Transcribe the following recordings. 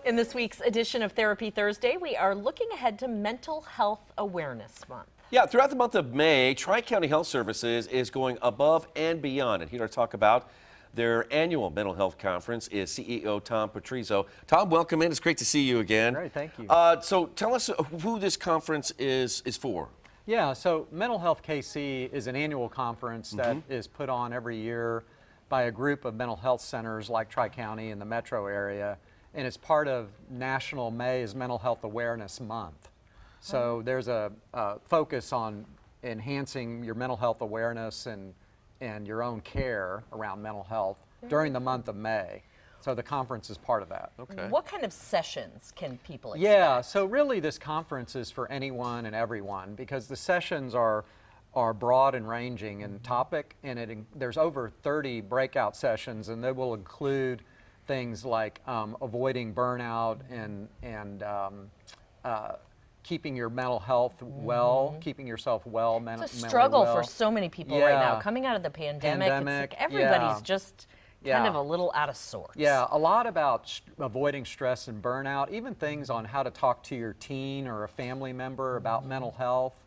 In this week's edition of Therapy Thursday, we are looking ahead to Mental Health Awareness Month. Yeah, throughout the month of May, Tri-County Health Services is going above and beyond. And here to talk about their annual mental health conference is CEO Tom Patrizio. Tom, welcome in. It's great to see you again. Great, thank you. So tell us who this conference is for. Yeah, so Mental Health KC is an annual conference that is put on every year by a group of mental health centers like Tri-County in the metro area, and it's part of National May is Mental Health Awareness Month. So there's a focus on enhancing your mental health awareness and your own care around mental health during the month of May. So the conference is part of that. Okay. What kind of sessions can people expect? Yeah, so really this conference is for anyone and everyone because the sessions are broad and ranging in topic, and there's over 30 breakout sessions, and they will include things like avoiding burnout and keeping your mental health well, keeping yourself well, It's a mentally struggle well. for so many people right now. Yeah. Coming out of the pandemic, it's Pandemic, like everybody's yeah. just Yeah. kind of a little out of sorts. Yeah, a lot about avoiding stress and burnout, even things on how to talk to your teen or a family member about mental health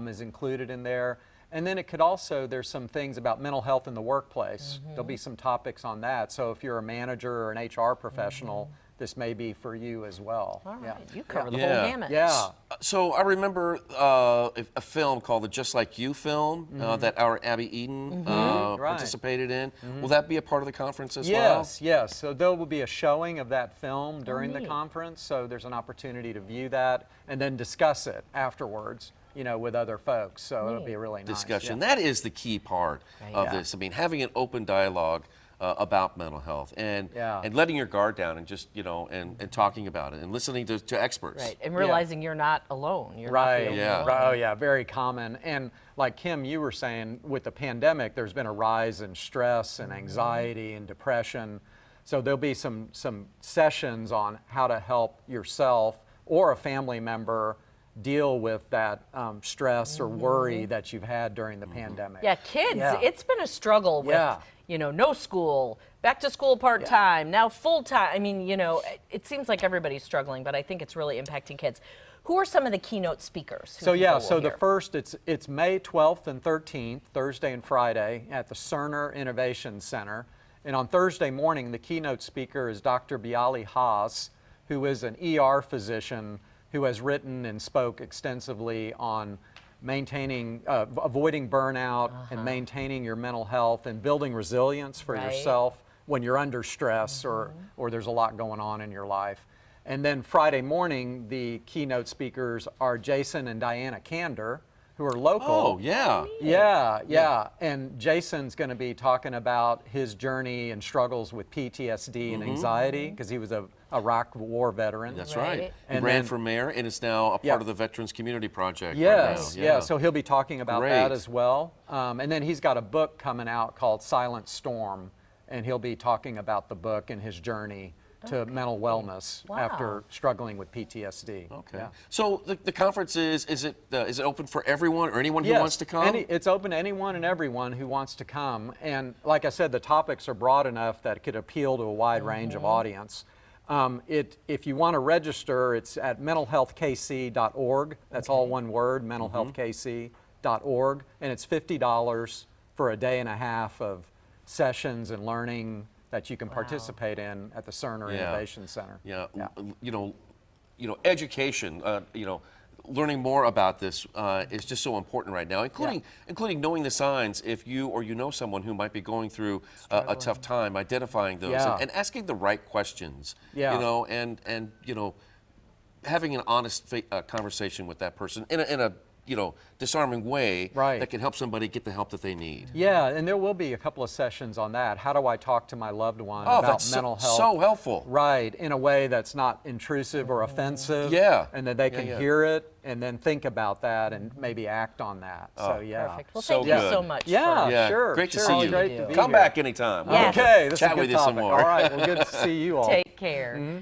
is included in there. And then it could also, there's some things about mental health in the workplace. There'll be some topics on that. So if you're a manager or an HR professional, this may be for you as well. All right, Yeah. you cover the Yeah. whole gamut. Yeah. So I remember a film called the Just Like You film that our Abby Eden Right. participated in. Will that be a part of the conference as well? Yes, yes. So there will be a showing of that film during the neat. conference. So there's an opportunity to view that and then discuss it afterwards, you know, with other folks. So it'll be really nice. Discussion. Yeah. That is the key part of Yeah. this. I mean, having an open dialogue about mental health and Yeah. letting your guard down and just, you know, and talking about it and listening to experts. Right, and realizing you're not alone. You're not Right. the only Yeah. one. Right. Oh, yeah. Very common. And like Kim, you were saying, with the pandemic, there's been a rise in stress and anxiety and depression. So there'll be some sessions on how to help yourself or a family member deal with that stress or worry that you've had during the pandemic. Yeah, kids, Yeah. it's been a struggle with, Yeah. you know, no school, back to school part-time, now full-time. I mean, you know, it seems like everybody's struggling, but I think it's really impacting kids. Who are some of the keynote speakers? who So yeah, people so will the hear? first, it's May 12th and 13th, Thursday and Friday, at the Cerner Innovation Center. And on Thursday morning, the keynote speaker is Dr. Bialy Haas, who is an ER physician who has written and spoke extensively on maintaining, avoiding burnout and maintaining your mental health and building resilience for Right. yourself when you're under stress or there's a lot going on in your life. And then Friday morning, the keynote speakers are Jason and Diana Kander, who are local. Oh, yeah. Yeah. And Jason's going to be talking about his journey and struggles with PTSD and anxiety because he was a Iraq War veteran. That's Right. right. He And ran then- for mayor and is now a Yeah. part of the Veterans Community Project. Yes, right now. yeah. So he'll be talking about that Great. as well. And then he's got a book coming out called Silent Storm, and he'll be talking about the book and his journey to mental wellness Wow. after struggling with PTSD. Okay. Yeah. So the conference is it open for everyone or anyone who wants to come? It's open to anyone and everyone who wants to come. And like I said, the topics are broad enough that it could appeal to a wide range of audience. If you want to register, it's at mentalhealthkc.org. That's all one word, mentalhealthkc.org. And it's $50 for a day and a half of sessions and learning that you can participate in at the Cerner Yeah. Innovation Center. Yeah. You know, education. Learning more about this is just so important right now, including knowing the signs if you or you know someone who might be going through a tough time, identifying those Yeah. and asking the right questions. Yeah. You know, and you know, having an honest conversation with that person in a disarming way Right. that can help somebody get the help that they need. Yeah, and there will be a couple of sessions on that. How do I talk to my loved one Oh, about that's mental health? so helpful. Right, in a way that's not intrusive or offensive. Yeah. And that they Yeah, can yeah. hear it and then think about that and maybe act on that. So yeah. Perfect. Well, So thank you good. so much. Yeah, for- Yeah, sure. great to sure. see Always you. Great to be Come here. back anytime. Yes. Okay, this Chat is a good with you some topic. more. All right, well, good to see you all. Take care.